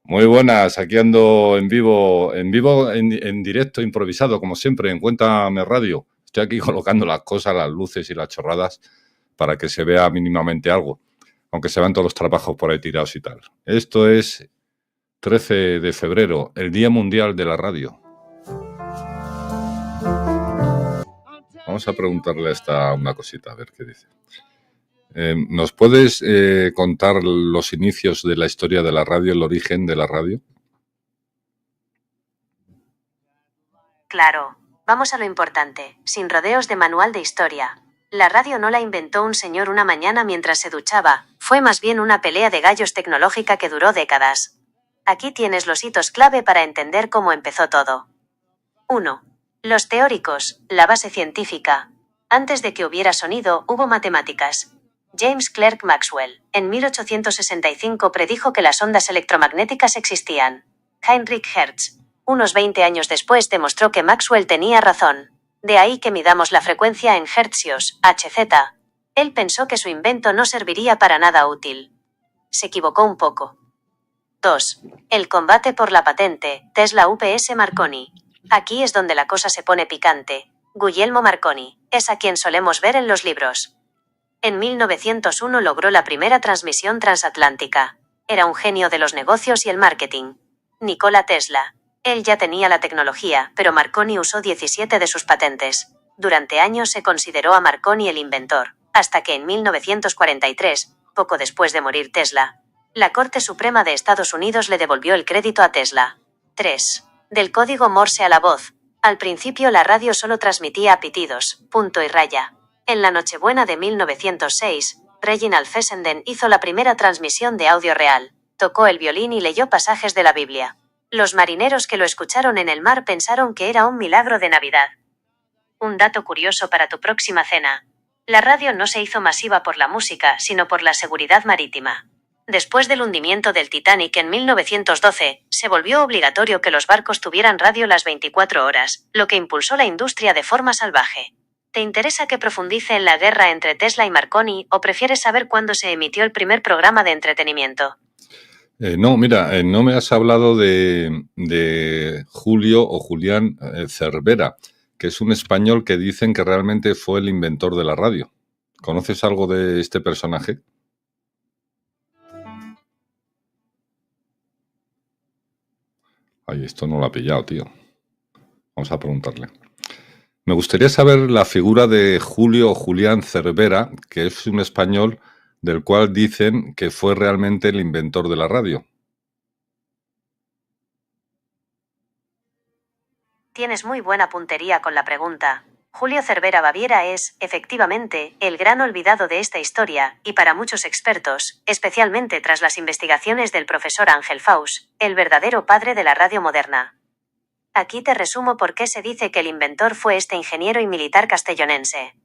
Muy buenas, aquí ando en directo, improvisado, como siempre, en Cuéntame Radio. Estoy aquí colocando las cosas, las luces y las chorradas para que se vea mínimamente algo, aunque se vean todos los trabajos por ahí tirados y tal. Esto es 13 de febrero, el Día Mundial de la Radio. Vamos a preguntarle a esta una cosita, a ver qué dice. ¿Nos puedes contar los inicios de la historia de la radio, el origen de la radio? Claro, vamos a lo importante, sin rodeos de manual de historia. La radio no la inventó un señor una mañana mientras se duchaba, fue más bien una pelea de gallos tecnológica que duró décadas. Aquí tienes los hitos clave para entender cómo empezó todo. 1. Los teóricos, la base científica. Antes de que hubiera sonido, hubo matemáticas. James Clerk Maxwell, en 1865 predijo que las ondas electromagnéticas existían. Heinrich Hertz, unos 20 años después, demostró que Maxwell tenía razón. De ahí que midamos la frecuencia en hercios, Hz. Él pensó que su invento no serviría para nada útil. Se equivocó un poco. 2. El combate por la patente, Tesla vs Marconi. Aquí es donde la cosa se pone picante. Guglielmo Marconi, es a quien solemos ver en los libros. En 1901 logró la primera transmisión transatlántica. Era un genio de los negocios y el marketing. Nikola Tesla. Él ya tenía la tecnología, pero Marconi usó 17 de sus patentes. Durante años se consideró a Marconi el inventor, hasta que en 1943, poco después de morir Tesla, la Corte Suprema de Estados Unidos le devolvió el crédito a Tesla. 3. Del código Morse a la voz. Al principio la radio solo transmitía a pitidos, punto y raya. En la Nochebuena de 1906, Reginald Fessenden hizo la primera transmisión de audio real. Tocó el violín y leyó pasajes de la Biblia. Los marineros que lo escucharon en el mar pensaron que era un milagro de Navidad. Un dato curioso para tu próxima cena. La radio no se hizo masiva por la música, sino por la seguridad marítima. Después del hundimiento del Titanic en 1912, se volvió obligatorio que los barcos tuvieran radio las 24 horas, lo que impulsó la industria de forma salvaje. ¿Te interesa que profundice en la guerra entre Tesla y Marconi o prefieres saber cuándo se emitió el primer programa de entretenimiento? No, mira, no me has hablado de Julio o Julián Cervera, que es un español que dicen que realmente fue el inventor de la radio. ¿Conoces algo de este personaje? Ay, esto no lo ha pillado, tío. Vamos a preguntarle. Me gustaría saber la figura de Julio o Julián Cervera, que es un español del cual dicen que fue realmente el inventor de la radio. Tienes muy buena puntería con la pregunta. Julio Cervera Baviera es, efectivamente, el gran olvidado de esta historia, y para muchos expertos, especialmente tras las investigaciones del profesor Ángel Faus, el verdadero padre de la radio moderna. Aquí te resumo por qué se dice que el inventor fue este ingeniero y militar castellonense.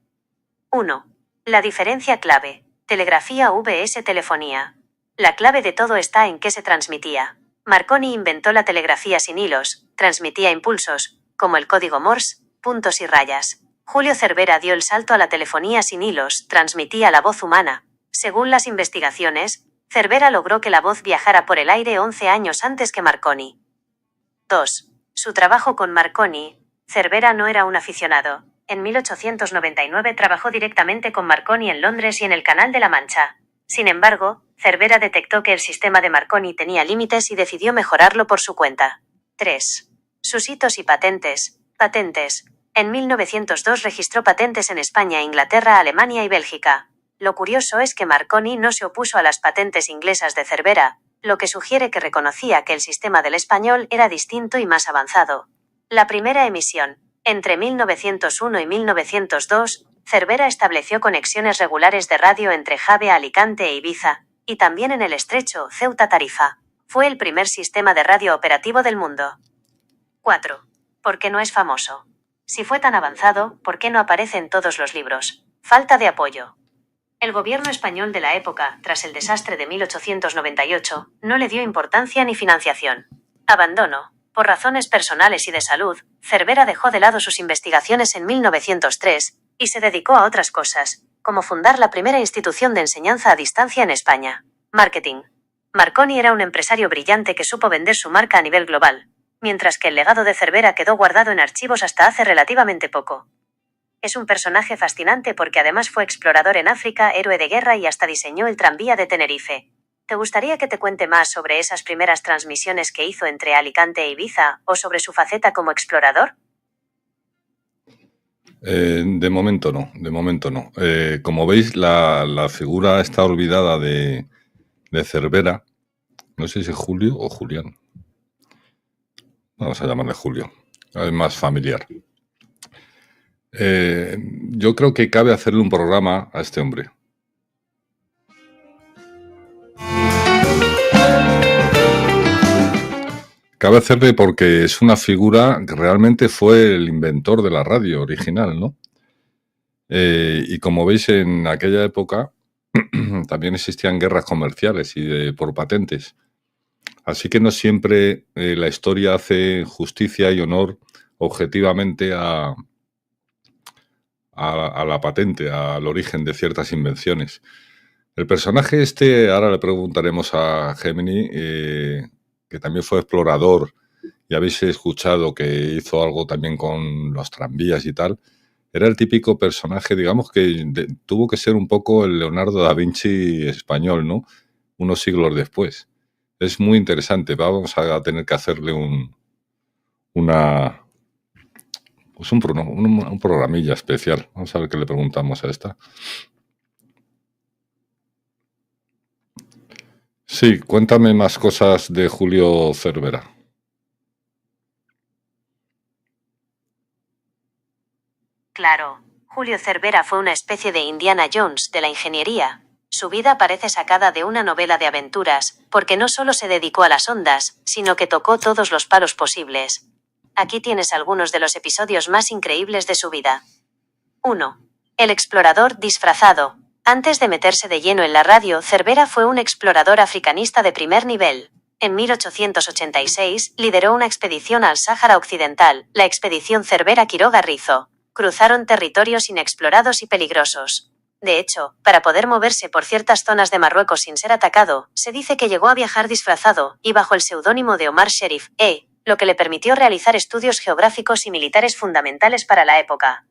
1. La diferencia clave. Telegrafía vs telefonía. La clave de todo está en qué se transmitía. Marconi inventó la telegrafía sin hilos, transmitía impulsos, como el código Morse, puntos y rayas. Julio Cervera dio el salto a la telefonía sin hilos, transmitía la voz humana. Según las investigaciones, Cervera logró que la voz viajara por el aire 11 años antes que Marconi. 2. Su trabajo con Marconi. Cervera no era un aficionado. En 1899 trabajó directamente con Marconi en Londres y en el Canal de la Mancha. Sin embargo, Cervera detectó que el sistema de Marconi tenía límites y decidió mejorarlo por su cuenta. 3. Sus hitos y patentes. Patentes. En 1902 registró patentes en España, Inglaterra, Alemania y Bélgica. Lo curioso es que Marconi no se opuso a las patentes inglesas de Cervera, lo que sugiere que reconocía que el sistema del español era distinto y más avanzado. La primera emisión. Entre 1901 y 1902, Cervera estableció conexiones regulares de radio entre Jave, Alicante e Ibiza, y también en el estrecho Ceuta-Tarifa. Fue el primer sistema de radio operativo del mundo. 4. ¿Por qué no es famoso? Si fue tan avanzado, ¿por qué no aparece en todos los libros? Falta de apoyo. El gobierno español de la época, tras el desastre de 1898, no le dio importancia ni financiación. Abandono. Por razones personales y de salud, Cervera dejó de lado sus investigaciones en 1903 y se dedicó a otras cosas, como fundar la primera institución de enseñanza a distancia en España. Marketing. Marconi era un empresario brillante que supo vender su marca a nivel global, mientras que el legado de Cervera quedó guardado en archivos hasta hace relativamente poco. Es un personaje fascinante porque además fue explorador en África, héroe de guerra y hasta diseñó el tranvía de Tenerife. ¿Te gustaría que te cuente más sobre esas primeras transmisiones que hizo entre Alicante e Ibiza o sobre su faceta como explorador? De momento no. Como veis, la figura está olvidada de Cervera. No sé si es Julio o Julián. Vamos a llamarle Julio. Es más familiar. Yo creo que cabe hacerle un programa a este hombre. Cabe hacerle porque es una figura que realmente fue el inventor de la radio original, ¿no? Y como veis, en aquella época también existían guerras comerciales y por patentes. Así que no siempre la historia hace justicia y honor objetivamente a la patente, al origen de ciertas invenciones. El personaje este, ahora le preguntaremos a Gemini, que también fue explorador, y habéis escuchado que hizo algo también con los tranvías y tal. Era el típico personaje, digamos, que tuvo que ser un poco el Leonardo da Vinci español, ¿no? Unos siglos después. Es muy interesante. Vamos a tener que hacerle un programilla especial. Vamos a ver qué le preguntamos a esta. Sí, cuéntame más cosas de Julio Cervera. Claro, Julio Cervera fue una especie de Indiana Jones de la ingeniería. Su vida parece sacada de una novela de aventuras, porque no solo se dedicó a las ondas, sino que tocó todos los palos posibles. Aquí tienes algunos de los episodios más increíbles de su vida. 1. El explorador disfrazado. Antes de meterse de lleno en la radio, Cervera fue un explorador africanista de primer nivel. En 1886, lideró una expedición al Sáhara Occidental, la expedición Cervera-Quiroga-Rizo. Cruzaron territorios inexplorados y peligrosos. De hecho, para poder moverse por ciertas zonas de Marruecos sin ser atacado, se dice que llegó a viajar disfrazado y bajo el seudónimo de Omar Sherif, lo que le permitió realizar estudios geográficos y militares fundamentales para la época.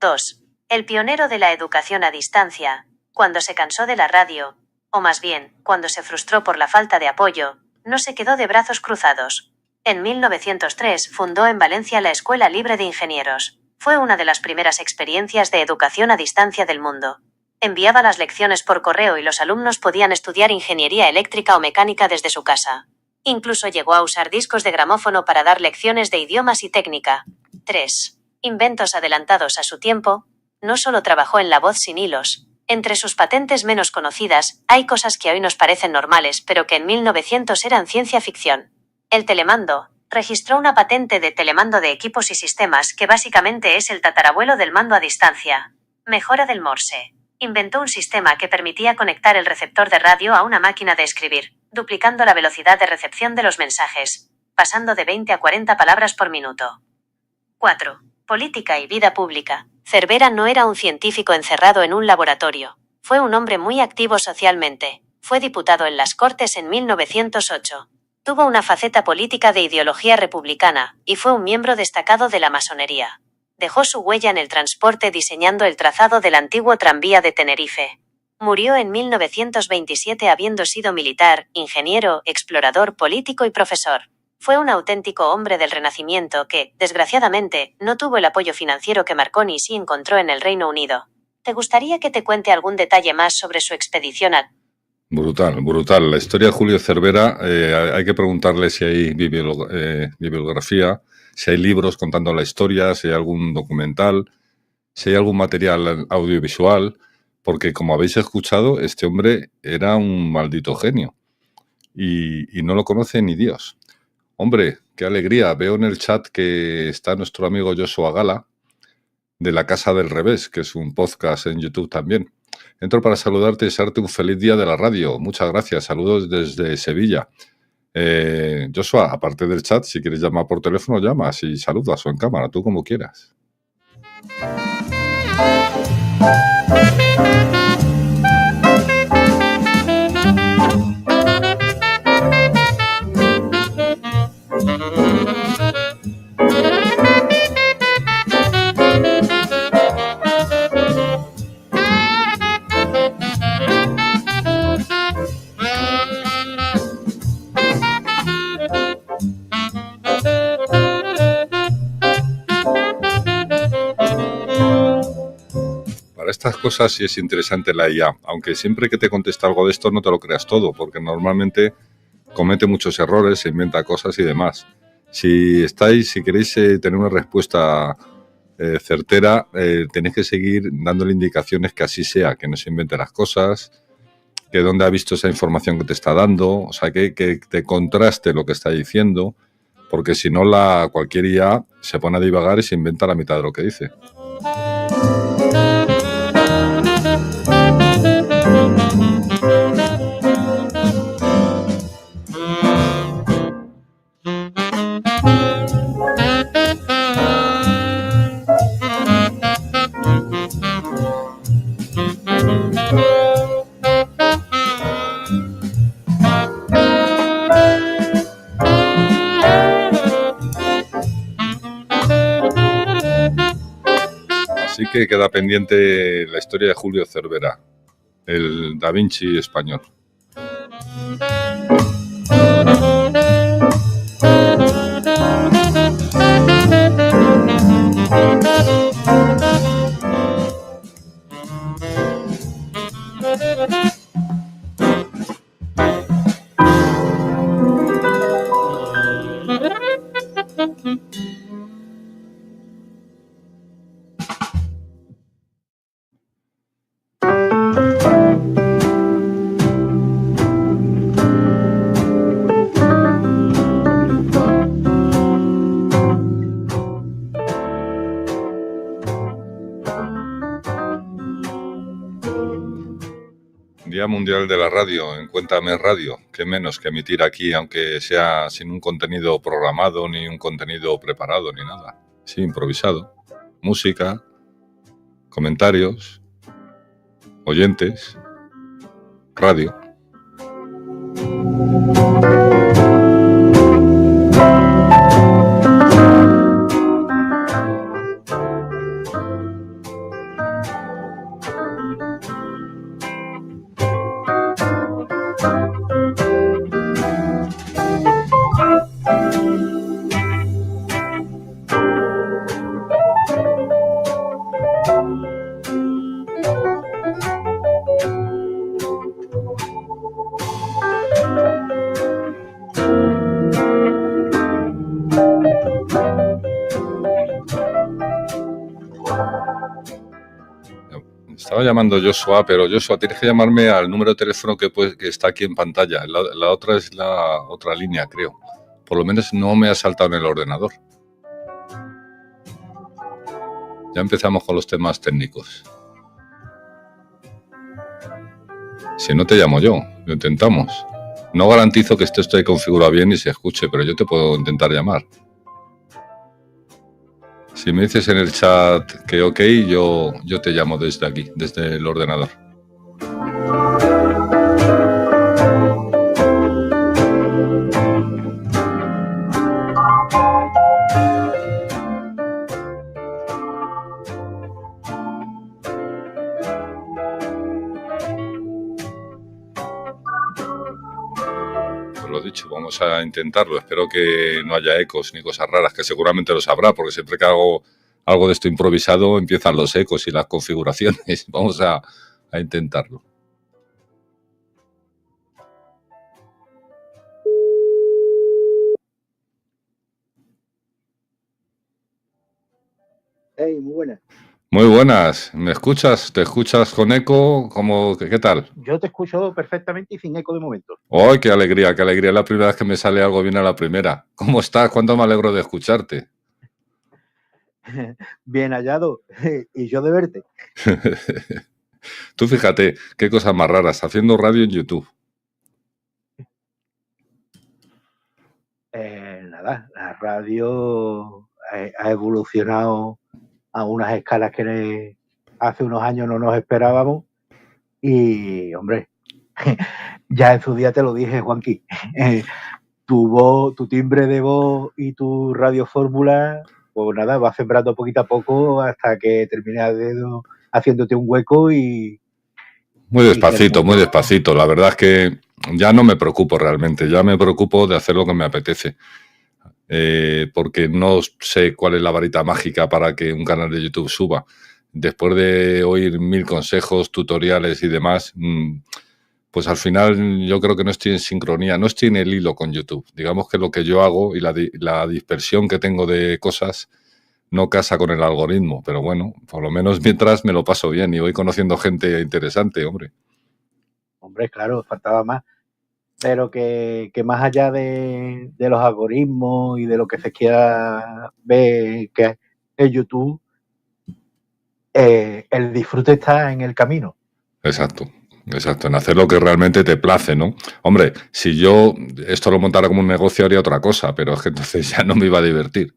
2. El pionero de la educación a distancia. Cuando se cansó de la radio, o más bien, cuando se frustró por la falta de apoyo, no se quedó de brazos cruzados. En 1903 fundó en Valencia la Escuela Libre de Ingenieros. Fue una de las primeras experiencias de educación a distancia del mundo. Enviaba las lecciones por correo y los alumnos podían estudiar ingeniería eléctrica o mecánica desde su casa. Incluso llegó a usar discos de gramófono para dar lecciones de idiomas y técnica. 3. Inventos adelantados a su tiempo. No solo trabajó en la voz sin hilos. Entre sus patentes menos conocidas, hay cosas que hoy nos parecen normales, pero que en 1900 eran ciencia ficción. El telemando. Registró una patente de telemando de equipos y sistemas que básicamente es el tatarabuelo del mando a distancia. Mejora del Morse. Inventó un sistema que permitía conectar el receptor de radio a una máquina de escribir, duplicando la velocidad de recepción de los mensajes, pasando de 20 a 40 palabras por minuto. 4. Política y vida pública. Cervera no era un científico encerrado en un laboratorio. Fue un hombre muy activo socialmente. Fue diputado en las Cortes en 1908. Tuvo una faceta política de ideología republicana, y fue un miembro destacado de la masonería. Dejó su huella en el transporte diseñando el trazado del antiguo tranvía de Tenerife. Murió en 1927 habiendo sido militar, ingeniero, explorador, político y profesor. Fue un auténtico hombre del Renacimiento que, desgraciadamente, no tuvo el apoyo financiero que Marconi sí encontró en el Reino Unido. ¿Te gustaría que te cuente algún detalle más sobre su expedición a... Brutal, brutal. La historia de Julio Cervera, hay que preguntarle si hay bibliografía, si hay libros contando la historia, si hay algún documental, si hay algún material audiovisual, porque como habéis escuchado, este hombre era un maldito genio y no lo conoce ni Dios. Hombre, qué alegría. Veo en el chat que está nuestro amigo Joshua Gala, de La Casa del Revés, que es un podcast en YouTube también. Entro para saludarte y desearte un feliz día de la radio. Muchas gracias. Saludos desde Sevilla. Joshua, aparte del chat, si quieres llamar por teléfono, llamas y saludas o en cámara, tú como quieras. estas cosas sí es interesante la IA, aunque siempre que te contesta algo de esto no te lo creas todo, porque normalmente comete muchos errores, se inventa cosas y demás. Si queréis tener una respuesta certera, tenéis que seguir dándole indicaciones que así sea, que no se invente las cosas, que dónde ha visto esa información que te está dando, o sea, que te contraste lo que está diciendo, porque si no, cualquier IA se pone a divagar y se inventa la mitad de lo que dice. Así que queda pendiente la historia de Julio Cervera, el Da Vinci español. Día Mundial de la Radio, en Cuéntame Radio, qué menos que emitir aquí, aunque sea sin un contenido programado, ni un contenido preparado, ni nada. Sí, improvisado. Música, comentarios, oyentes, radio. Estaba llamando Joshua, pero Joshua, tienes que llamarme al número de teléfono que está aquí en pantalla. La otra es la otra línea, creo. Por lo menos no me ha saltado en el ordenador. Ya empezamos con los temas técnicos. Si no, te llamo yo. Lo intentamos. No garantizo que esto esté configurado bien y se escuche, pero yo te puedo intentar llamar. Si me dices en el chat que ok, yo te llamo desde aquí, desde el ordenador. Lo dicho, vamos a intentarlo. Espero que no haya ecos ni cosas raras, que seguramente los habrá, porque siempre que hago algo de esto improvisado empiezan los ecos y las configuraciones. Vamos a intentarlo. Hey, muy buenas. Muy buenas. ¿Me escuchas? ¿Te escuchas con eco? ¿Qué tal? Yo te escucho perfectamente y sin eco de momento. ¡Ay, qué alegría, qué alegría! Es la primera vez que me sale algo bien a la primera. ¿Cómo estás? ¿Cuánto me alegro de escucharte? Bien hallado. Y yo de verte. Tú fíjate, qué cosas más raras, haciendo radio en YouTube. Nada, la radio ha evolucionado a unas escalas que hace unos años no nos esperábamos. Y, hombre, ya en su día te lo dije, Juanqui. Tu voz, tu timbre de voz y tu radiofórmula, pues nada, va sembrando poquito a poco hasta que termines haciéndote un hueco y... Muy despacito, muy despacito. La verdad es que ya no me preocupo realmente, ya me preocupo de hacer lo que me apetece. Porque no sé cuál es la varita mágica para que un canal de YouTube suba. después de oír 1000 consejos, tutoriales y demás, pues al final yo creo que no estoy en sincronía, no estoy en el hilo con YouTube. Digamos que lo que yo hago y la dispersión que tengo de cosas no casa con el algoritmo, pero bueno, por lo menos mientras me lo paso bien y voy conociendo gente interesante, hombre. Hombre, claro, faltaba más. Pero que más allá de los algoritmos y de lo que se quiera ver que es YouTube, el disfrute está en el camino. Exacto, en hacer lo que realmente te place, ¿no? Hombre, si yo esto lo montara como un negocio haría otra cosa, pero es que entonces ya no me iba a divertir.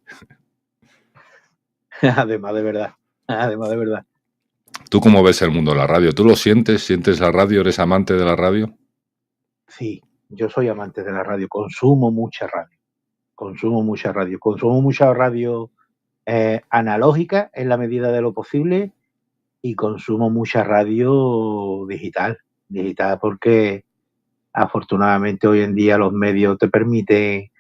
Además de verdad. ¿Tú cómo ves el mundo de la radio? ¿Tú lo sientes? ¿Sientes la radio? ¿Eres amante de la radio? Sí, yo soy amante de la radio, consumo mucha radio analógica en la medida de lo posible y consumo mucha radio digital porque afortunadamente hoy en día los medios te permiten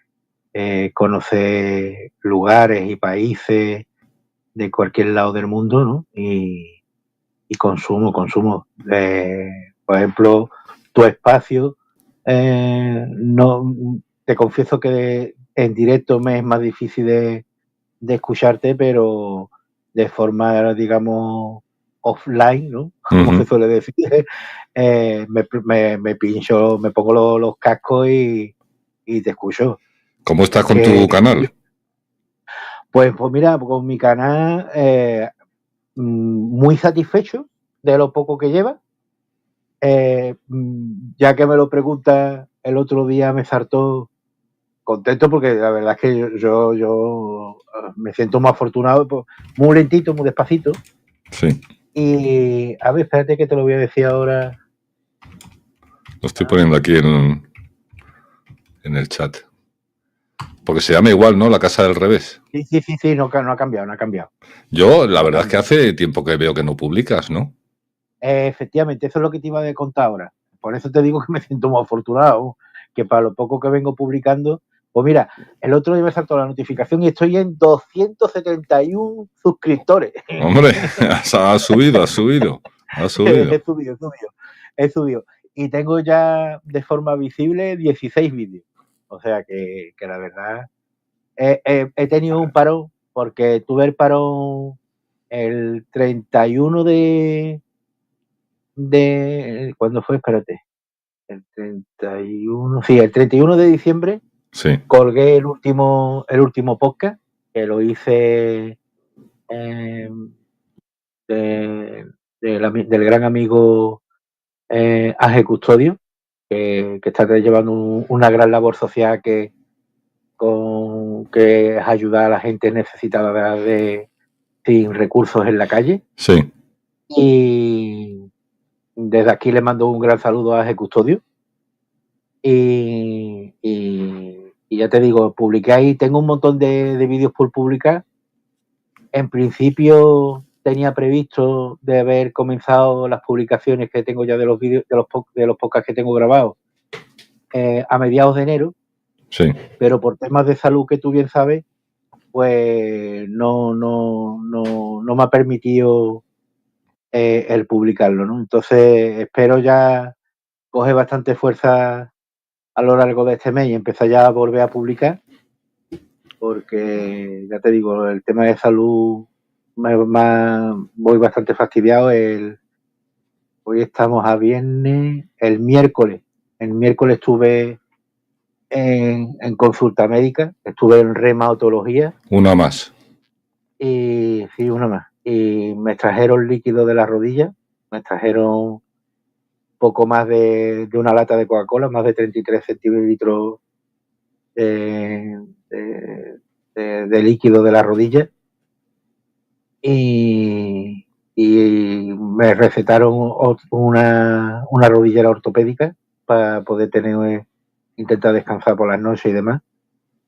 conocer lugares y países de cualquier lado del mundo, ¿no? Y consumo. Por ejemplo, tu espacio, no te confieso que en directo me es más difícil de escucharte, pero de forma, digamos, offline, ¿no? Como se suele decir, me pincho, me pongo los cascos y te escucho. ¿Cómo estás con tu canal? Pues mira, con mi canal muy satisfecho de lo poco que lleva. Ya que me lo pregunta, el otro día me saltó contento porque la verdad es que yo me siento más afortunado, pues, muy lentito, muy despacito. Sí. Y a ver, espérate que te lo voy a decir ahora. Lo estoy poniendo aquí en el chat. Porque se llama igual, ¿no? La Casa del Revés. Sí, no ha cambiado. Yo, la verdad es que hace tiempo que veo que no publicas, ¿no? Efectivamente, eso es lo que te iba a contar ahora. Por eso te digo que me siento muy afortunado, que para lo poco que vengo publicando, pues mira, el otro día me saltó la notificación y estoy en 271 suscriptores. Hombre, ha subido. He subido. Y tengo ya de forma visible 16 vídeos. O sea que la verdad, he tenido un parón, porque tuve el parón el 31 ¿cuándo fue? Espérate. El 31 de diciembre. Sí. Colgué el último podcast, que lo hice del gran amigo Ángel Custodio, que está llevando una gran labor social que es ayudar a la gente necesitada sin recursos en la calle. Sí. Y desde aquí le mando un gran saludo a Ángel Custodio. Y ya te digo, publiqué ahí, tengo un montón de vídeos por publicar. En principio tenía previsto de haber comenzado las publicaciones que tengo ya de los vídeos, de los podcasts que tengo grabados a mediados de enero. Sí. Pero por temas de salud, que tú bien sabes, pues no me ha permitido el publicarlo, ¿no? Entonces espero ya coger bastante fuerza a lo largo de este mes y empezar ya a volver a publicar, porque ya te digo, el tema de salud voy bastante fastidiado. Hoy estamos a viernes. El miércoles estuve en consulta médica, estuve en reumatología. Una más. Y sí, una más. Y me extrajeron líquido de la rodilla, me extrajeron poco más de una lata de Coca-Cola, más de 33 centilitros de líquido de la rodilla. Y me recetaron una rodillera ortopédica para poder intentar descansar por las noches y demás.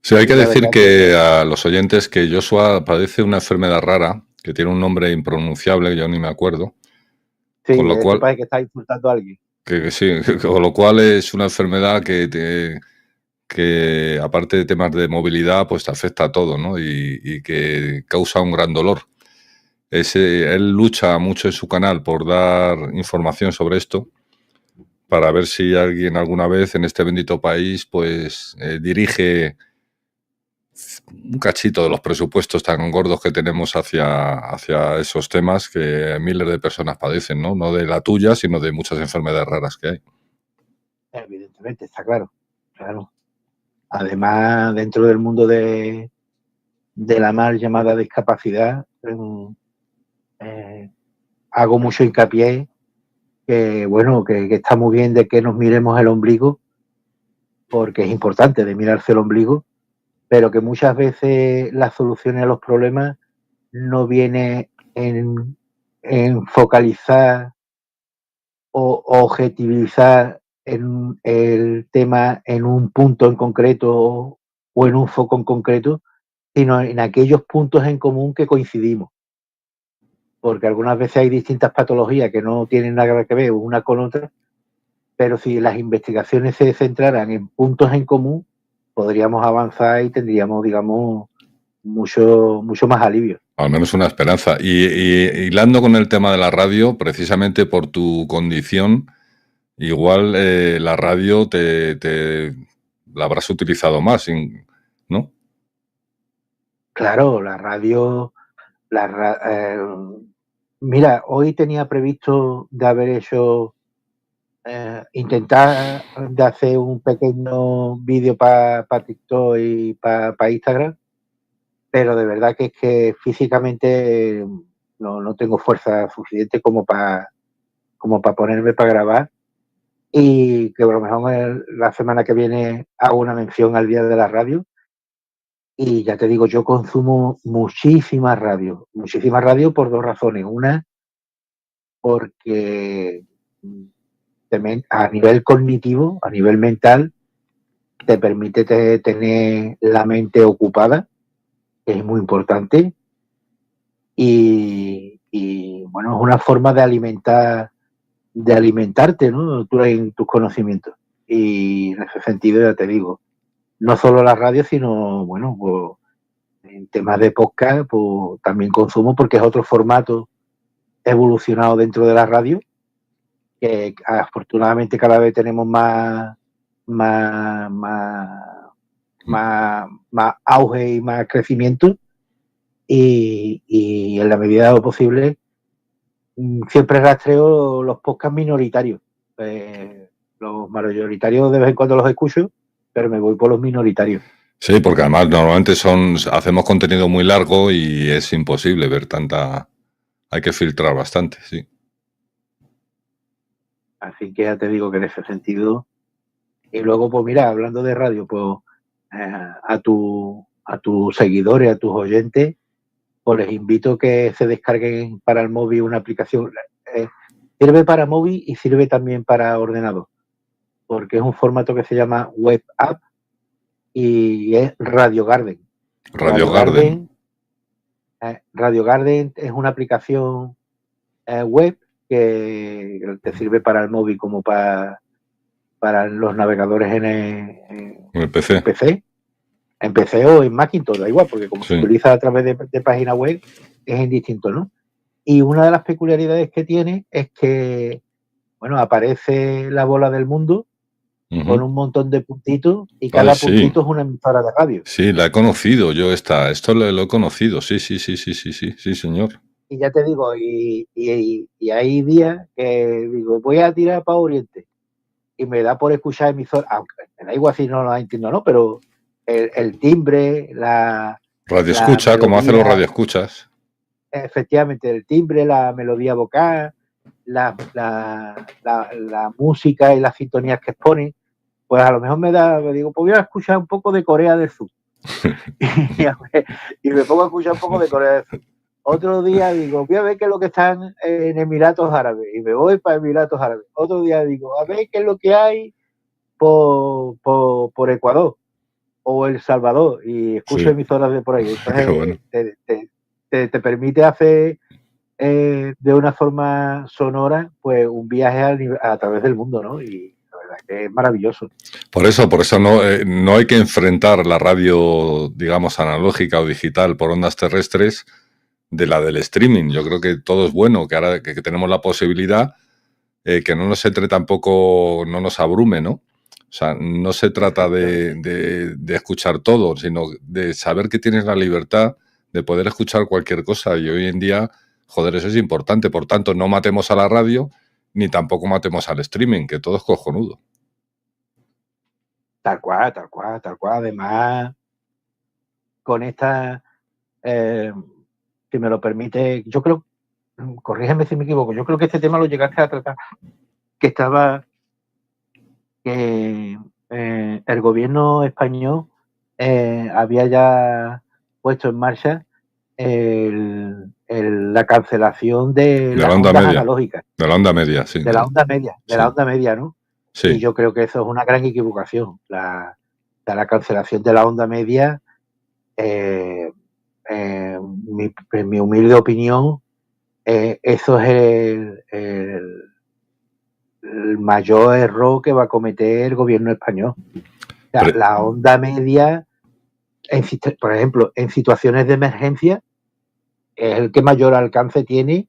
Sí, hay que decir que a los oyentes que Joshua padece una enfermedad rara que tiene un nombre impronunciable, yo ni me acuerdo. Sí, con lo cual parece que está insultando a alguien. Que sí, con lo cual es una enfermedad que aparte de temas de movilidad, pues te afecta a todo, ¿no? Y que causa un gran dolor. él lucha mucho en su canal por dar información sobre esto, para ver si alguien alguna vez en este bendito país pues dirige un cachito de los presupuestos tan gordos que tenemos hacia esos temas que miles de personas padecen, ¿no? No de la tuya, sino de muchas enfermedades raras que hay. Evidentemente, está claro. Además, dentro del mundo de la mal llamada discapacidad, hago mucho hincapié que, bueno, que está muy bien de que nos miremos el ombligo, porque es importante de mirarse el ombligo, pero que muchas veces las soluciones a los problemas no viene en focalizar o objetivizar en el tema en un punto en concreto o en un foco en concreto, sino en aquellos puntos en común que coincidimos. Porque algunas veces hay distintas patologías que no tienen nada que ver una con otra, pero si las investigaciones se centraran en puntos en común, podríamos avanzar y tendríamos, digamos, mucho más alivio. Al menos una esperanza. Y hilando con el tema de la radio, precisamente por tu condición, igual la radio la habrás utilizado más, ¿no? Claro, la radio... mira, hoy tenía previsto de haber hecho... intentar de hacer un pequeño vídeo para TikTok y para Instagram, pero de verdad que es que físicamente no tengo fuerza suficiente como para ponerme para grabar, y que a lo mejor la semana que viene hago una mención al Día de la Radio. Y ya te digo, yo consumo muchísima radio por dos razones. Una, porque a nivel cognitivo, a nivel mental, te permite tener la mente ocupada, que es muy importante, y bueno, es una forma de alimentarte, ¿no? Tú en tus conocimientos. Y en ese sentido, ya te digo, no solo la radio, sino, bueno, pues, en temas de podcast, pues también consumo, porque es otro formato evolucionado dentro de la radio, que afortunadamente cada vez tenemos más auge y más crecimiento, y en la medida de lo posible siempre rastreo los podcasts minoritarios. Los mayoritarios de vez en cuando los escucho, pero me voy por los minoritarios. Sí, porque además normalmente hacemos contenido muy largo y es imposible ver tanta... Hay que filtrar bastante, sí. Así que ya te digo que en ese sentido. Y luego, pues mira, hablando de radio, pues a tus seguidores, a tus oyentes, pues les invito a que se descarguen para el móvil una aplicación. Sirve para móvil y sirve también para ordenador, porque es un formato que se llama Web App y es Radio Garden. Radio Garden. Radio Garden es una aplicación web que te sirve para el móvil como para los navegadores en el PC. En PC o en Macintosh, da igual, porque como se utiliza a través de página web, es indistinto, ¿no? Y una de las peculiaridades que tiene es que, bueno, aparece la bola del mundo con un montón de puntitos y cada puntito es una emisora de radio. Sí, la he conocido yo esto lo he conocido, sí, señor. Y ya te digo, y hay días que digo, voy a tirar para Oriente y me da por escuchar emisoras, aunque me da igual si no la entiendo, ¿no? Pero el timbre, radio escucha, como hacen los radioescuchas. Efectivamente, el timbre, la melodía vocal, la música y las sintonías que exponen, pues a lo mejor me digo, pues voy a escuchar un poco de Corea del Sur. y me pongo a escuchar un poco de Corea del Sur. Otro día digo, voy a ver qué es lo que están en Emiratos Árabes, y me voy para Emiratos Árabes. Otro día digo, a ver qué es lo que hay por Ecuador o El Salvador, y escucho emisoras de por ahí. Entonces, bueno, te permite hacer de una forma sonora pues un viaje a través del mundo, ¿no? Y la verdad que es maravilloso. Por eso no hay que enfrentar la radio, digamos, analógica o digital por ondas terrestres de la del streaming. Yo creo que todo es bueno, que ahora que tenemos la posibilidad, que no nos entre tampoco, no nos abrume, ¿no? O sea, no se trata de escuchar todo, sino de saber que tienes la libertad de poder escuchar cualquier cosa. Y hoy en día, joder, eso es importante. Por tanto, no matemos a la radio, ni tampoco matemos al streaming, que todo es cojonudo. Tal cual, tal cual, tal cual. Además, con esta, si me lo permite, yo creo, corrígeme si me equivoco, yo creo que este tema lo llegaste a tratar, que estaba, que el gobierno español había ya puesto en marcha la cancelación de las onda ondas media. analógicas. De la onda media, sí. De la onda media, de la onda media, ¿no? Sí. Y yo creo que eso es una gran equivocación. La cancelación de la onda media, en mi humilde opinión, eso es el mayor error que va a cometer el gobierno español. O sea, la onda media, por ejemplo, en situaciones de emergencia, es el que mayor alcance tiene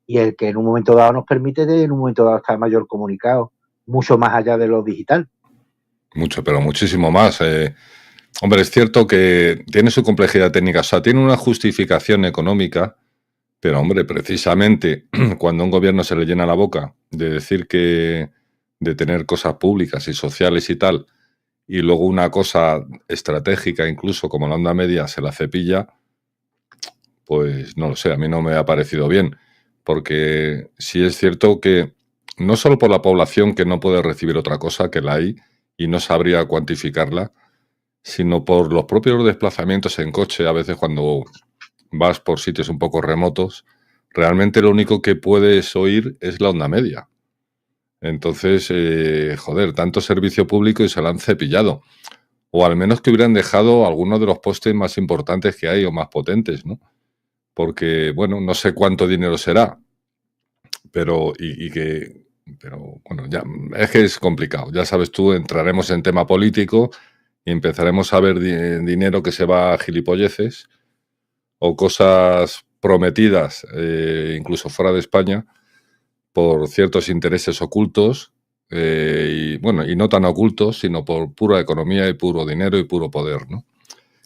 y el que en un momento dado nos permite en un momento dado estar mayor comunicado, mucho más allá de lo digital. Mucho, pero muchísimo más. Hombre, es cierto que tiene su complejidad técnica, o sea, tiene una justificación económica, pero hombre, precisamente cuando a un gobierno se le llena la boca de decir que de tener cosas públicas y sociales y tal, y luego una cosa estratégica incluso como la onda media se la cepilla, pues no lo sé, a mí no me ha parecido bien, porque sí es cierto que no solo por la población que no puede recibir otra cosa, que la hay, y no sabría cuantificarla, sino por los propios desplazamientos en coche, a veces cuando vas por sitios un poco remotos, realmente lo único que puedes oír es la onda media. Entonces, joder, tanto servicio público y se lo han cepillado. O al menos que hubieran dejado algunos de los postes más importantes que hay o más potentes, ¿no? Porque, bueno, no sé cuánto dinero será, pero pero bueno, ya es que es complicado. Ya sabes tú, entraremos en tema político y empezaremos a ver dinero que se va a gilipolleces o cosas prometidas, incluso fuera de España, por ciertos intereses ocultos, y bueno, y no tan ocultos, sino por pura economía y puro dinero y puro poder, ¿no?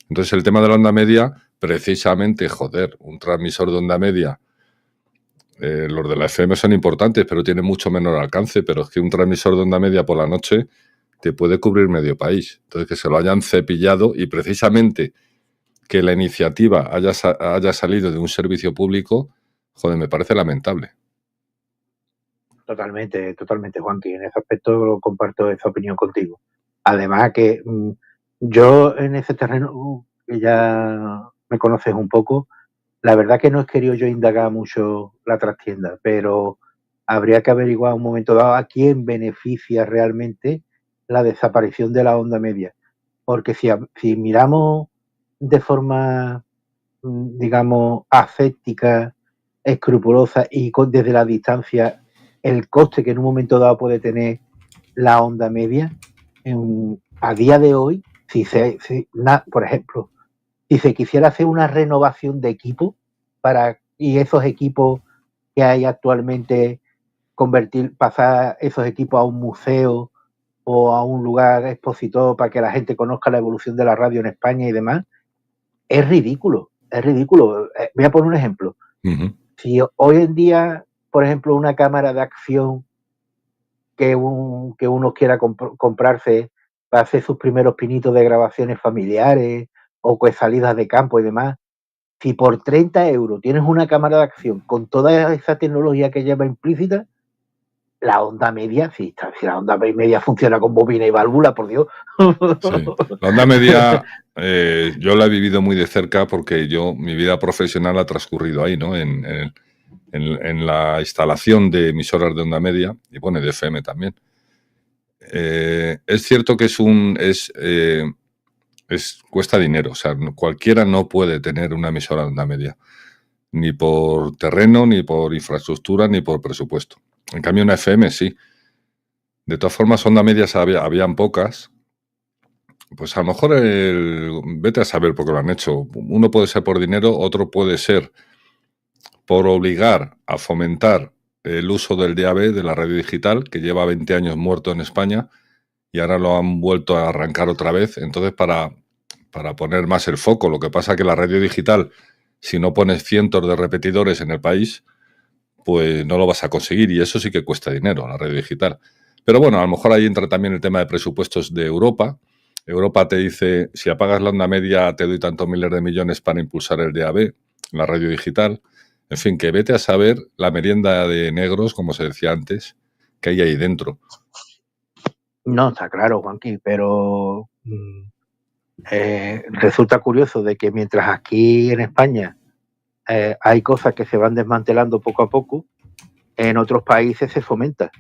Entonces el tema de la onda media, precisamente, joder, un transmisor de onda media, los de la FM son importantes, pero tienen mucho menor alcance, pero es que un transmisor de onda media por la noche te puede cubrir medio país. Entonces que se lo hayan cepillado y precisamente que la iniciativa haya salido de un servicio público, joder, me parece lamentable. Totalmente, Juanqui. En ese aspecto comparto esa opinión contigo. Además que yo en ese terreno, que ya me conoces un poco, la verdad que no he querido yo indagar mucho la trastienda, pero habría que averiguar un momento dado a quién beneficia realmente la desaparición de la onda media. Porque si miramos de forma, digamos, ascética, escrupulosa y desde la distancia el coste que en un momento dado puede tener la onda media, a día de hoy, por ejemplo, si se quisiera hacer una renovación de equipo y esos equipos que hay actualmente, pasar esos equipos a un museo o a un lugar expositor para que la gente conozca la evolución de la radio en España y demás, es ridículo, es ridículo. Voy a poner un ejemplo. Si hoy en día, por ejemplo, una cámara de acción que uno quiera comprarse para hacer sus primeros pinitos de grabaciones familiares o con salidas de campo y demás, si por 30 euros tienes una cámara de acción con toda esa tecnología que lleva implícita, la onda media, si la onda media funciona con bobina y válvula, por Dios. Sí. La onda media yo la he vivido muy de cerca porque mi vida profesional ha transcurrido ahí, ¿no? En la instalación de emisoras de onda media y bueno, de FM también. Es cierto que cuesta dinero, o sea, cualquiera no puede tener una emisora de onda media, ni por terreno, ni por infraestructura, ni por presupuesto. En cambio, una FM sí. De todas formas, onda medias habían pocas. Pues a lo mejor vete a saber por qué lo han hecho. Uno puede ser por dinero, otro puede ser por obligar a fomentar el uso del DAB, de la radio digital, que lleva 20 años muerto en España y ahora lo han vuelto a arrancar otra vez. Entonces, para poner más el foco, lo que pasa es que la radio digital, si no pones cientos de repetidores en el país, pues no lo vas a conseguir, y eso sí que cuesta dinero, la radio digital. Pero bueno, a lo mejor ahí entra también el tema de presupuestos de Europa. Europa te dice, si apagas la onda media, te doy tantos miles de millones para impulsar el DAB, la radio digital. En fin, que vete a saber la merienda de negros, como se decía antes, que hay ahí dentro. No, está claro, Juanqui, pero resulta curioso de que mientras aquí en España hay cosas que se van desmantelando poco a poco, en otros países se fomenta.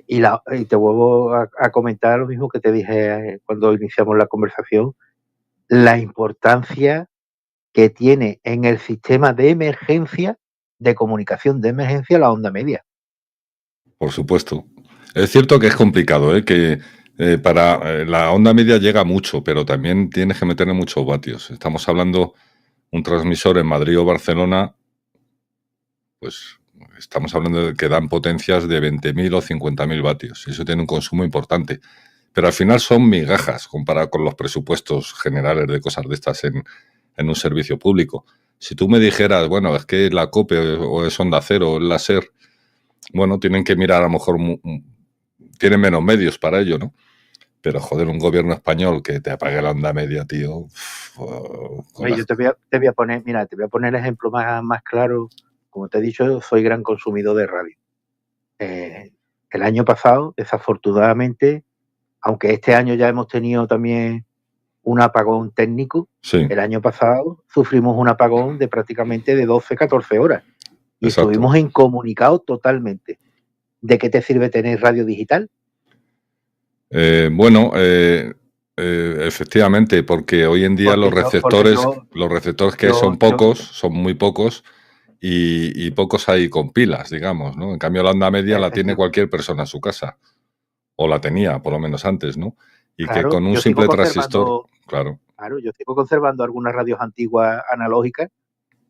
Y te vuelvo a comentar lo mismo que te dije cuando iniciamos la conversación, la importancia que tiene en el sistema de emergencia, de comunicación de emergencia, la onda media. Por supuesto. Es cierto que es complicado, que para la onda media llega mucho, pero también tienes que meterle muchos vatios. Estamos hablando un transmisor en Madrid o Barcelona, pues estamos hablando de que dan potencias de 20.000 o 50.000 vatios. Eso tiene un consumo importante. Pero al final son migajas comparado con los presupuestos generales de cosas de estas en un servicio público. Si tú me dijeras, bueno, es que la COPE o es Onda Cero o es la SER, bueno, tienen que mirar, a lo mejor tienen menos medios para ello, ¿no? Pero, joder, un gobierno español que te apague la onda media, tío. Yo te voy a poner, mira, te voy a poner el ejemplo más claro. Como te he dicho, soy gran consumidor de radio. El año pasado, desafortunadamente, aunque este año ya hemos tenido también un apagón técnico, sí. El año pasado sufrimos un apagón de prácticamente de 12, 14 horas. Y Exacto. estuvimos incomunicados totalmente. ¿De qué te sirve tener radio digital? Efectivamente, porque hoy en día los receptores que son pocos, son muy pocos, y pocos hay con pilas, digamos, ¿no? En cambio, la onda media la tiene cualquier persona en su casa, o la tenía, por lo menos antes, ¿no? Y claro, que con un simple transistor, claro. Claro, yo sigo conservando algunas radios antiguas analógicas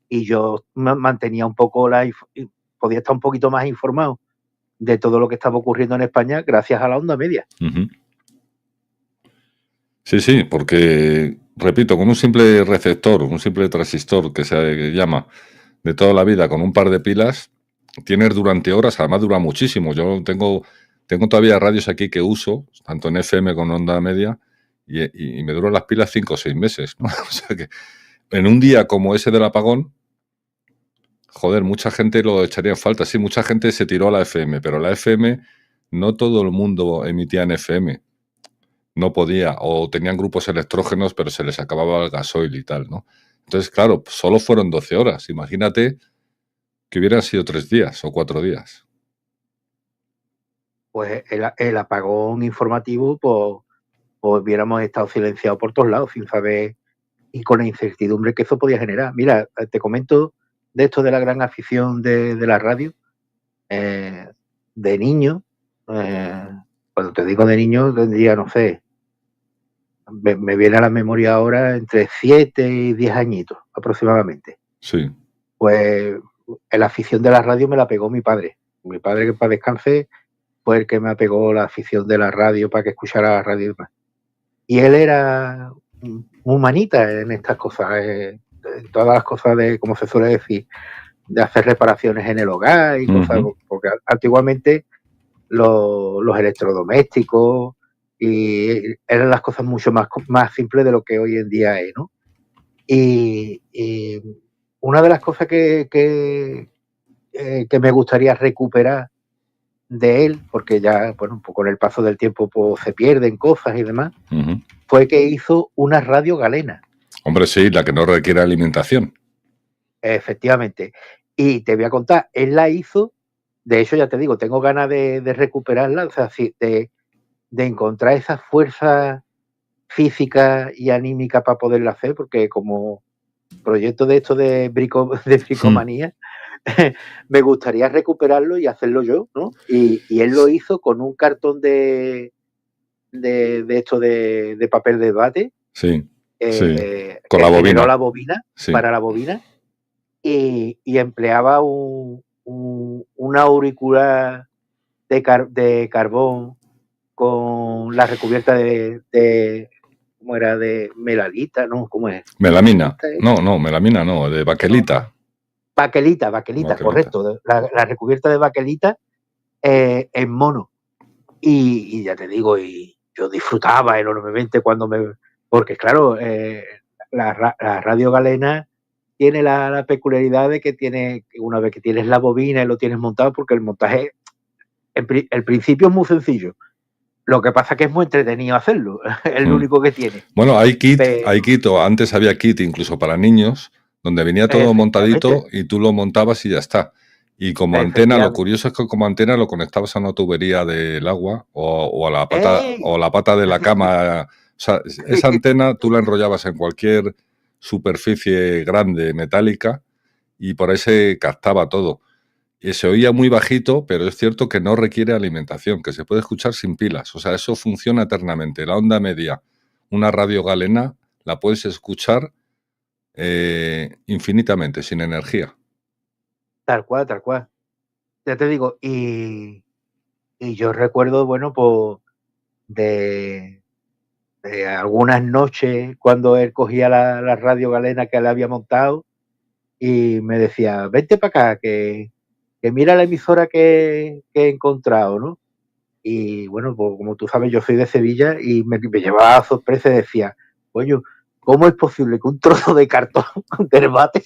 y yo mantenía un poco podía estar un poquito más informado de todo lo que estaba ocurriendo en España gracias a la onda media. Uh-huh. Sí, porque, repito, con un simple receptor, un simple transistor que se llama de toda la vida, con un par de pilas, tienes durante horas, además dura muchísimo. Yo tengo todavía radios aquí que uso, tanto en FM como en onda media, y me duran las pilas 5 o 6 meses, ¿no? O sea que en un día como ese del apagón, joder, mucha gente lo echaría en falta. Sí, mucha gente se tiró a la FM, pero la FM no todo el mundo emitía en FM. No podía, o tenían grupos electrógenos, pero se les acababa el gasoil y tal, ¿no? Entonces, claro, solo fueron 12 horas. Imagínate que hubieran sido 3 días o 4 días. Pues el apagón informativo, pues hubiéramos estado silenciados por todos lados, sin saber, y con la incertidumbre que eso podía generar. Mira, te comento de esto de la gran afición de la radio. De niño, cuando te digo de niño, tendría, no sé, me viene a la memoria ahora entre 7 y 10 añitos aproximadamente. Sí. Pues la afición de la radio me la pegó mi padre. Mi padre, que para descanse, fue el que me apegó la afición de la radio para que escuchara la radio y demás. Y él era muy manita en estas cosas, en todas las cosas de, como se suele decir, de hacer reparaciones en el hogar y cosas, porque antiguamente los electrodomésticos y eran las cosas mucho más simples de lo que hoy en día es, ¿no? Y una de las cosas que me gustaría recuperar de él, porque ya, bueno, un poco con el paso del tiempo pues, se pierden cosas y demás, fue que hizo una radio galena. Hombre, sí, la que no requiere alimentación. Efectivamente. Y te voy a contar, él la hizo, de hecho ya te digo, tengo ganas de recuperarla, o sea, de encontrar esa fuerza física y anímica para poderla hacer, porque como proyecto de esto de bricomanía, me gustaría recuperarlo y hacerlo yo, ¿no? Y él lo hizo con un cartón de esto de papel de bate. Sí. Sí. Con la bobina. La bobina, sí. Para la bobina. y empleaba una auricular de carbón con la recubierta de ¿cómo era? De melalita, ¿no? ¿Cómo es? Melamina. No, melamina no, de baquelita. Baquelita, correcto. La recubierta de baquelita en mono. Y ya te digo, y yo disfrutaba enormemente porque claro, la radio galena tiene la peculiaridad de que una vez que tienes la bobina y lo tienes montado, porque el montaje, el principio es muy sencillo. Lo que pasa es que es muy entretenido hacerlo, es lo único que tiene. Bueno, hay kit, antes había kit incluso para niños, donde venía todo montadito y tú lo montabas y ya está. Y como antena, lo curioso es que como antena lo conectabas a una tubería del agua o a la pata de la cama. O sea, esa antena tú la enrollabas en cualquier superficie grande metálica y por ahí se captaba todo. Y se oía muy bajito, pero es cierto que no requiere alimentación, que se puede escuchar sin pilas. O sea, eso funciona eternamente. La onda media, una radio galena, la puedes escuchar infinitamente, sin energía. Tal cual. Ya te digo, y yo recuerdo, bueno, pues de algunas noches cuando él cogía la radio galena que le había montado y me decía, vente para acá, que mira la emisora que he encontrado, ¿no? Y bueno, pues como tú sabes, yo soy de Sevilla y me llevaba a sorpresa y decía, oye, ¿cómo es posible que un trozo de cartón del bate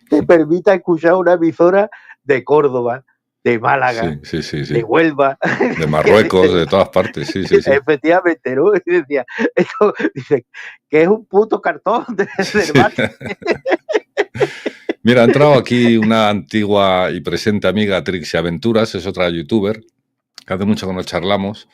te permita escuchar una emisora de Córdoba, de Málaga, sí. de Huelva, de Marruecos, de todas partes, sí. Efectivamente, ¿no? Y decía, esto, dice, que es un puto cartón del bate. Mira, ha entrado aquí una antigua y presente amiga, Trixie Aventuras, es otra youtuber, que hace mucho que nos charlamos.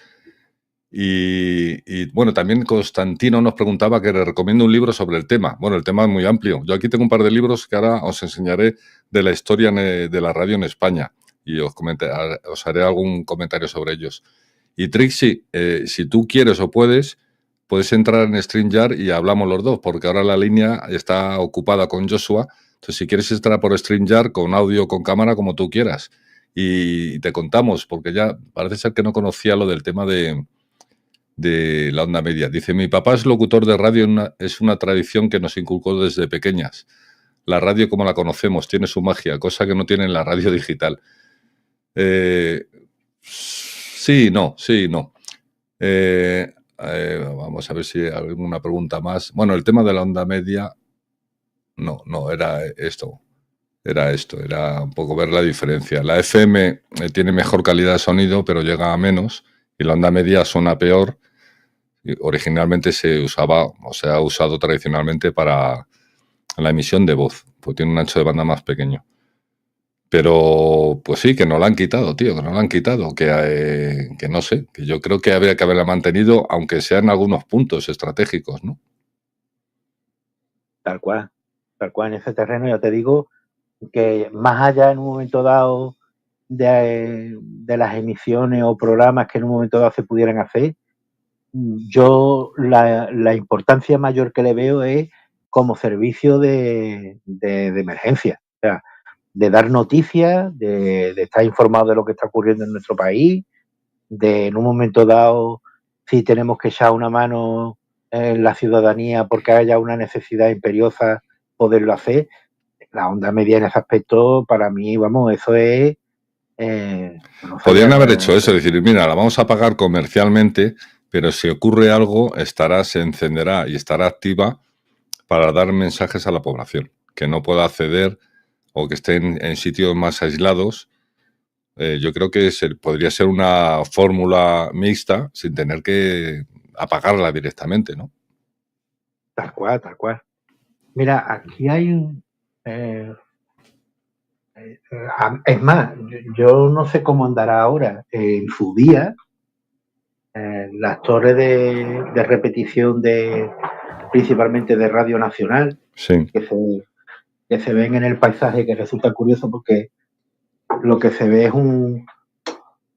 Y bueno, también Constantino nos preguntaba que le recomiendo un libro sobre el tema. Bueno, el tema es muy amplio. Yo aquí tengo un par de libros que ahora os enseñaré de la historia de la radio en España y os haré algún comentario sobre ellos. Y Trixie, si tú quieres o puedes entrar en StreamYard y hablamos los dos, porque ahora la línea está ocupada con Joshua. Entonces, si quieres entrar por StreamYard con audio, con cámara, como tú quieras. Y te contamos, porque ya parece ser que no conocía lo del tema de la onda media. Dice, mi papá es locutor de radio, es una tradición que nos inculcó desde pequeñas. La radio como la conocemos tiene su magia, cosa que no tiene en la radio digital. Sí, no. Vamos a ver si hay alguna pregunta más. Bueno, el tema de la onda media, no, era esto. Era un poco ver la diferencia. La FM tiene mejor calidad de sonido, pero llega a menos, y la onda media suena peor. Originalmente se usaba, o se ha usado tradicionalmente para la emisión de voz, pues tiene un ancho de banda más pequeño. Pero, pues sí, que no la han quitado, tío, que no la han quitado, que no sé, que yo creo que habría que haberla mantenido, aunque sean algunos puntos estratégicos, ¿no? Tal cual en ese terreno, ya te digo, que más allá en un momento dado de las emisiones o programas que en un momento dado se pudieran hacer, yo la importancia mayor que le veo es como servicio de emergencia, o sea, de dar noticias, de estar informado de lo que está ocurriendo en nuestro país, de en un momento dado, si tenemos que echar una mano en la ciudadanía porque haya una necesidad imperiosa, poderlo hacer. La onda media en ese aspecto, para mí, vamos, eso es... Podrían haber hecho eso, decir, mira, la vamos a pagar comercialmente, pero si ocurre algo, se encenderá y estará activa para dar mensajes a la población, que no pueda acceder o que estén en sitios más aislados. Yo creo que podría ser una fórmula mixta sin tener que apagarla directamente, ¿no? Tal cual. Mira, aquí hay un... es más, yo no sé cómo andará ahora. En su día, las torres de repetición principalmente de Radio Nacional, sí, que se ven en el paisaje, que resulta curioso porque lo que se ve es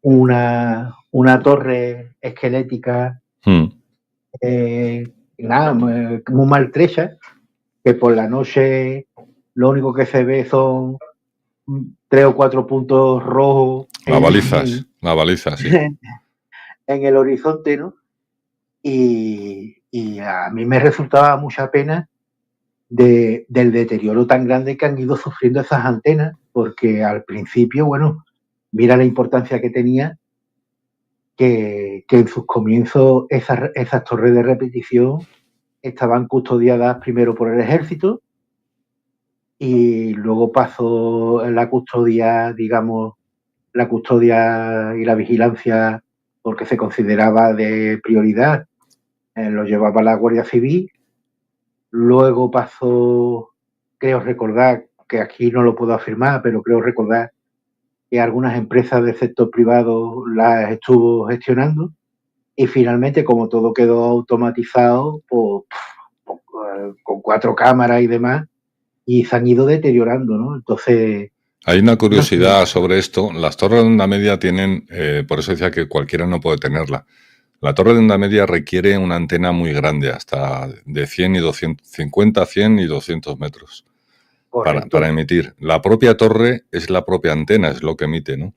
una torre esquelética, muy maltrecha, que por la noche lo único que se ve son 3 o 4 puntos rojos La baliza, sí. en el horizonte, ¿no? Y a mí me resultaba mucha pena del deterioro tan grande que han ido sufriendo esas antenas, porque al principio, bueno, mira la importancia que tenía que en sus comienzos esas torres de repetición estaban custodiadas primero por el ejército y luego pasó la custodia, digamos, la custodia y la vigilancia, porque se consideraba de prioridad, lo llevaba la Guardia Civil. Luego pasó, creo recordar, que aquí no lo puedo afirmar, pero creo recordar que algunas empresas del sector privado las estuvo gestionando y finalmente, como todo quedó automatizado, pues, con 4 cámaras y demás, y se han ido deteriorando, ¿no? Entonces... Hay una curiosidad sobre esto. Las torres de onda media tienen, por eso decía que cualquiera no puede tenerla. La torre de onda media requiere una antena muy grande, hasta de 100 y 250, 100 y 200 metros para emitir. La propia torre es la propia antena, es lo que emite, ¿no?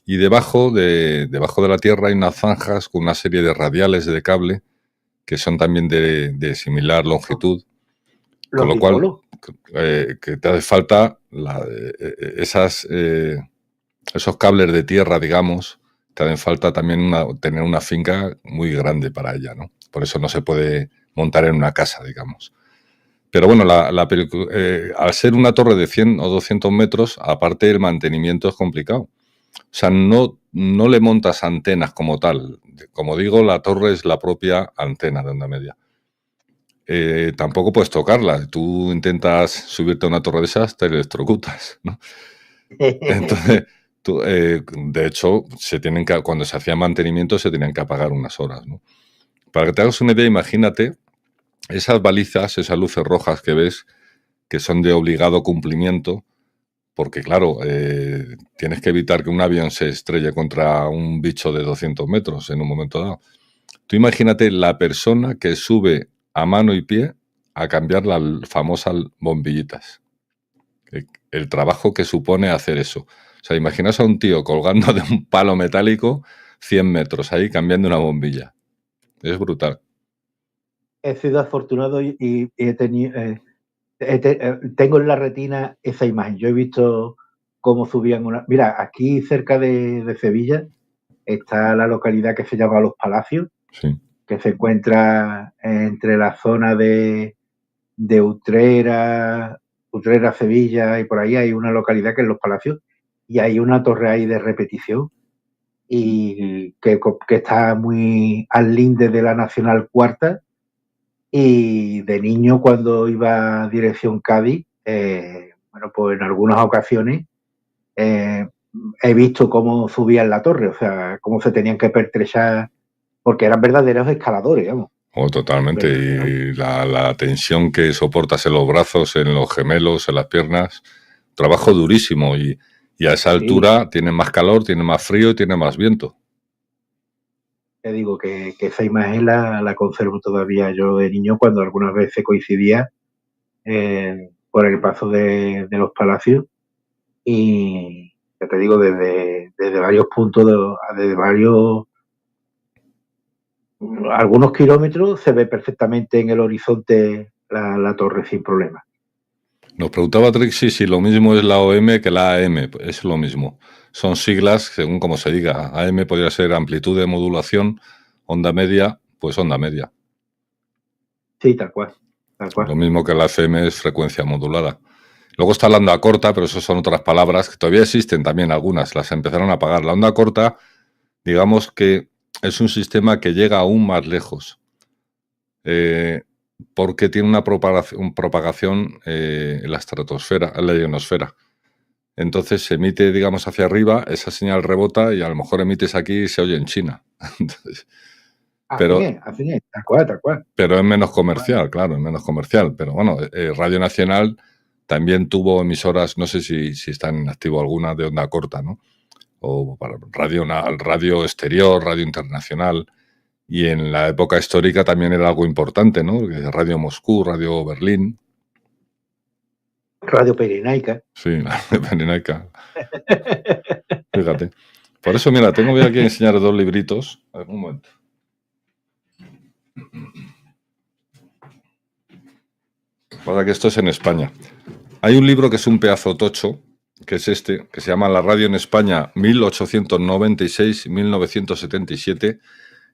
Y debajo de la tierra hay unas zanjas con una serie de radiales de cable que son también de similar longitud, con lo cual que te hace falta esos cables de tierra, digamos, te hacen falta también tener una finca muy grande para ella, ¿no? Por eso no se puede montar en una casa, digamos. Pero bueno, al ser una torre de 100 o 200 metros, aparte el mantenimiento es complicado. O sea, no le montas antenas como tal. Como digo, la torre es la propia antena de onda media. Tampoco puedes tocarla. Tú intentas subirte a una torre de esas, te electrocutas, ¿no? Entonces, de hecho, cuando se hacía mantenimiento se tenían que apagar unas horas, ¿no? Para que te hagas una idea, imagínate esas balizas, esas luces rojas que ves, que son de obligado cumplimiento, porque claro, tienes que evitar que un avión se estrelle contra un bicho de 200 metros en un momento dado. Tú imagínate la persona que sube a mano y pie a cambiar las famosas bombillitas. El trabajo que supone hacer eso. O sea, imaginaos a un tío colgando de un palo metálico 100 metros ahí cambiando una bombilla. Es brutal. He sido afortunado y he tenido... tengo en la retina esa imagen. Yo he visto cómo subían una... Mira, aquí cerca de Sevilla está la localidad que se llama Los Palacios, sí, que se encuentra entre la zona de Utrera, Sevilla, y por ahí hay una localidad que es Los Palacios, y hay una torre ahí de repetición, y que está muy al linde de la Nacional Cuarta. Y de niño, cuando iba a dirección Cádiz, bueno, pues en algunas ocasiones he visto cómo subían la torre, o sea, cómo se tenían que pertrechar, porque eran verdaderos escaladores, digamos. Totalmente. Y la tensión que soportas en los brazos, en los gemelos, en las piernas, trabajo durísimo. Y a esa altura tiene más calor, tiene más frío y tiene más viento. Te digo que esa imagen la conservo todavía yo de niño, cuando algunas veces coincidía por el paso de Los Palacios, y ya te digo, desde varios puntos, desde varios... algunos kilómetros se ve perfectamente en el horizonte la torre sin problema. Nos preguntaba Trixie si lo mismo es la OM que la AM. Es lo mismo. Son siglas, según como se diga. AM podría ser amplitud de modulación, onda media, pues onda media. Sí, tal cual. Lo mismo que la FM es frecuencia modulada. Luego está la onda corta, pero eso son otras palabras que todavía existen también algunas. Las empezaron a apagar. La onda corta, digamos que es un sistema que llega aún más lejos. Porque tiene una propagación en la estratosfera, en la ionosfera. Entonces se emite, digamos, hacia arriba, esa señal rebota y a lo mejor emites aquí y se oye en China. Entonces, así es, tal cual. Pero es menos comercial, claro, es menos comercial. Pero bueno, Radio Nacional también tuvo emisoras, no sé si están en activo alguna, de onda corta, ¿no? O para radio exterior, radio internacional. Y en la época histórica también era algo importante, ¿no? Radio Moscú, Radio Berlín. Radio Pirenaica. Sí, la Radio Pirenaica. Fíjate. Por eso, mira, voy aquí a enseñar 2 libritos. A ver, un momento. Para que esto es en España. Hay un libro que es un pedazo tocho, que es este, que se llama La Radio en España 1896-1977.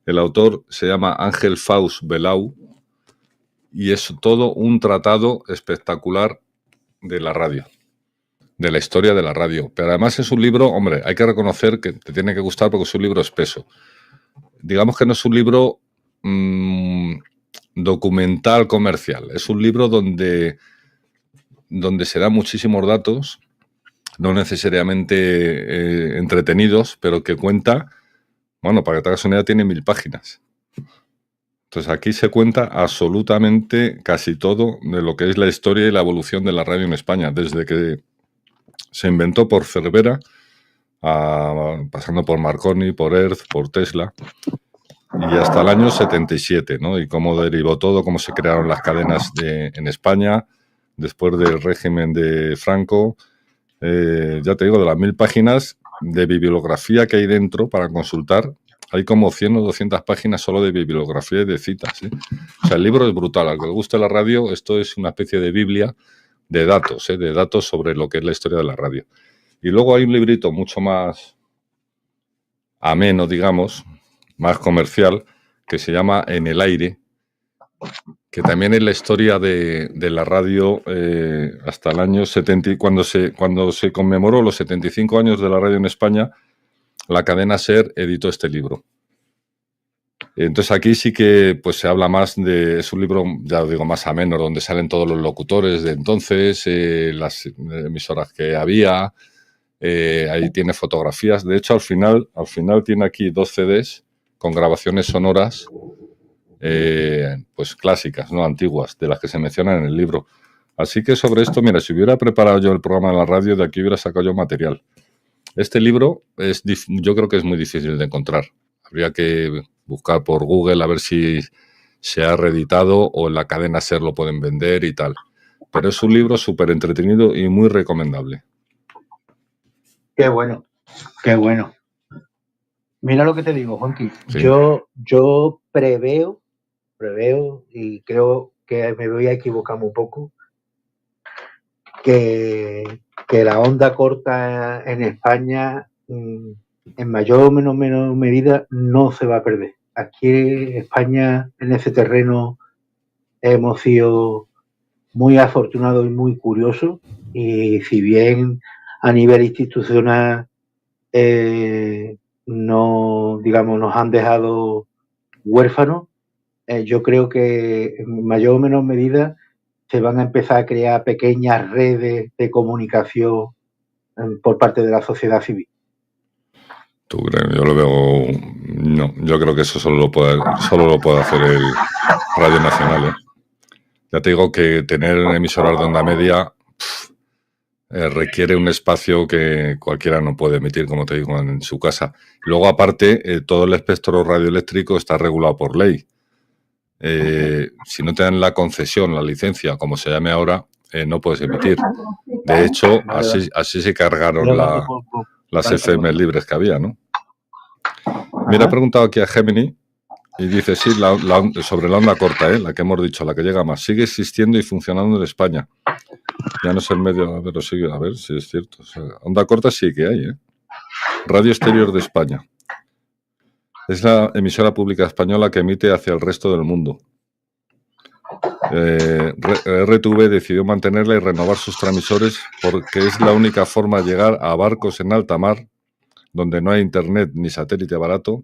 El autor se llama Ángel Faust Belau y es todo un tratado espectacular de la radio, de la historia de la radio. Pero además es un libro, hombre, hay que reconocer que te tiene que gustar porque es un libro espeso. Digamos que no es un libro documental comercial, es un libro donde se dan muchísimos datos, no necesariamente entretenidos, pero que cuenta, bueno, para que te hagas una idea, tiene 1000 páginas. Entonces aquí se cuenta absolutamente casi todo de lo que es la historia y la evolución de la radio en España, desde que se inventó por Cervera, pasando por Marconi, por Hertz, por Tesla, y hasta el año 77, ¿no? Y cómo derivó todo, cómo se crearon las cadenas en España, después del régimen de Franco. Ya te digo, de las 1000 páginas de bibliografía que hay dentro para consultar, hay como 100 o 200 páginas solo de bibliografía y de citas, ¿eh? O sea, el libro es brutal. Al que le guste la radio, esto es una especie de biblia de datos sobre lo que es la historia de la radio. Y luego hay un librito mucho más ameno, digamos, más comercial, que se llama En el aire, que también es la historia de la radio hasta el año 70, cuando se conmemoró los 75 años de la radio en España, la cadena SER editó este libro. Entonces aquí sí que pues se habla más de, es un libro, ya os digo, más ameno, donde salen todos los locutores de entonces, las emisoras que había, ahí tiene fotografías. De hecho, al final tiene aquí 2 CDs con grabaciones sonoras, pues clásicas, ¿no? Antiguas, de las que se mencionan en el libro. Así que sobre esto, mira, si hubiera preparado yo el programa de la radio, de aquí hubiera sacado yo material. Este libro yo creo que es muy difícil de encontrar. Habría que buscar por Google a ver si se ha reeditado o en la cadena SER lo pueden vender y tal. Pero es un libro súper entretenido y muy recomendable. Qué bueno, qué bueno. Mira lo que te digo, Juanqui. Sí. Yo preveo, y creo que me voy a equivocar un poco, que la onda corta en España, en mayor o menos medida, no se va a perder. Aquí en España, en ese terreno, hemos sido muy afortunados y muy curiosos, y si bien a nivel institucional no, digamos, nos han dejado huérfanos, yo creo que en mayor o menor medida se van a empezar a crear pequeñas redes de comunicación por parte de la sociedad civil. ¿Tú crees? Yo lo veo... No, yo creo que eso solo lo puede hacer el Radio Nacional, ¿eh? Ya te digo que tener emisoras de onda media requiere un espacio que cualquiera no puede emitir, como te digo, en su casa. Luego, aparte, todo el espectro radioeléctrico está regulado por ley. Si no te dan la concesión, la licencia, como se llame ahora, no puedes emitir. De hecho, así se cargaron las FM libres que había, ¿no? Mira, he preguntado aquí a Gemini y dice, sí, sobre la onda corta, la que hemos dicho, la que llega más, sigue existiendo y funcionando en España. Ya no es el medio, pero sigue, a ver si es cierto. O sea, onda corta sí que hay, Radio Exterior de España. Es la emisora pública española que emite hacia el resto del mundo. RTV decidió mantenerla y renovar sus transmisores porque es la única forma de llegar a barcos en alta mar, donde no hay internet ni satélite barato,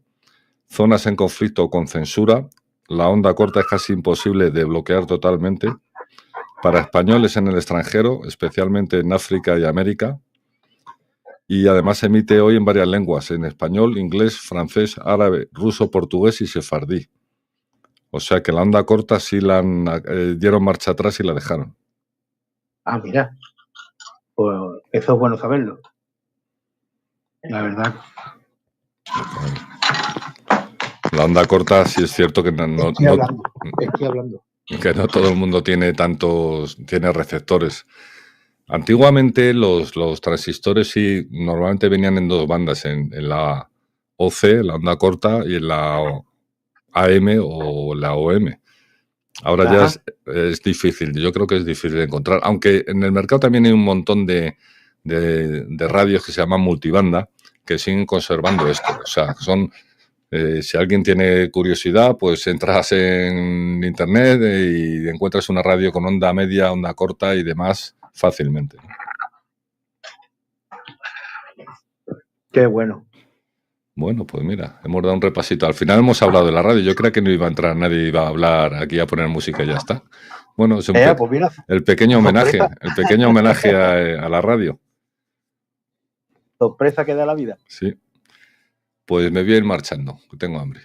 zonas en conflicto o con censura. La onda corta es casi imposible de bloquear totalmente. Para españoles en el extranjero, especialmente en África y América. Y además emite hoy en varias lenguas, en español, inglés, francés, árabe, ruso, portugués y sefardí. O sea que la onda corta sí dieron marcha atrás y la dejaron. Ah, mira. Pues eso es bueno saberlo. La verdad. La onda corta sí es cierto que Estoy hablando. Que no todo el mundo tiene receptores. Antiguamente los transistores sí normalmente venían en dos bandas, en la OC, la onda corta, y en la AM o la OM. Ahora ya es difícil, yo creo que es difícil de encontrar, aunque en el mercado también hay un montón de radios que se llaman multibanda, que siguen conservando esto. O sea, son, si alguien tiene curiosidad, pues entras en internet y encuentras una radio con onda media, onda corta y demás fácilmente. Qué bueno. Bueno, pues mira, hemos dado un repasito. Al final hemos hablado de la radio. Yo creía que no iba a entrar nadie, iba a hablar aquí a poner música y ya está. Bueno, es pues mira, el pequeño homenaje a la radio. Sorpresa que da la vida. Sí. Pues me voy a ir marchando, que tengo hambre.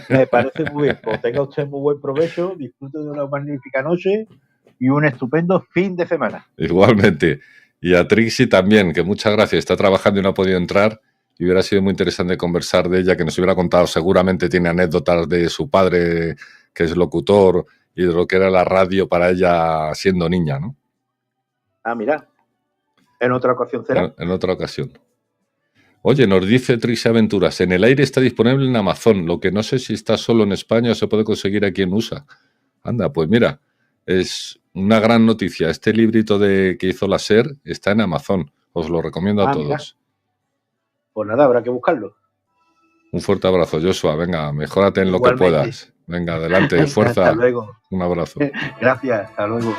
Me parece muy bien. Pues tenga usted muy buen provecho, disfrute de una magnífica noche y un estupendo fin de semana. Igualmente. Y a Trixie también, que muchas gracias. Está trabajando y no ha podido entrar. Y hubiera sido muy interesante conversar de ella, que nos hubiera contado, seguramente tiene anécdotas de su padre, que es locutor, y de lo que era la radio para ella siendo niña, ¿no? Ah, mira. En otra ocasión será. En otra ocasión. Oye, nos dice Trixie Aventuras, en el aire está disponible en Amazon, lo que no sé si está solo en España o se puede conseguir aquí en USA. Anda, pues mira, es una gran noticia. Este librito que hizo la SER está en Amazon. Os lo recomiendo a todos. Mira. Pues nada, habrá que buscarlo. Un fuerte abrazo, Joshua. Venga, mejórate en lo que puedas. Venga, adelante, fuerza. Hasta luego. Un abrazo. Gracias, hasta luego.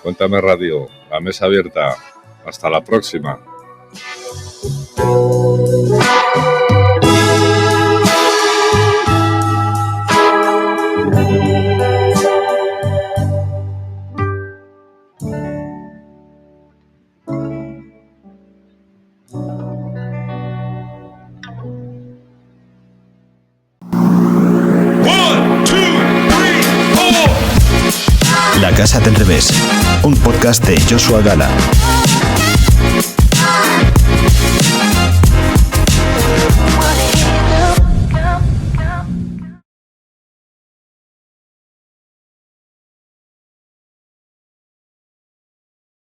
Cuéntame Radio, la mesa abierta. Hasta la próxima. La Casa del Revés, un podcast de Joshua Gala.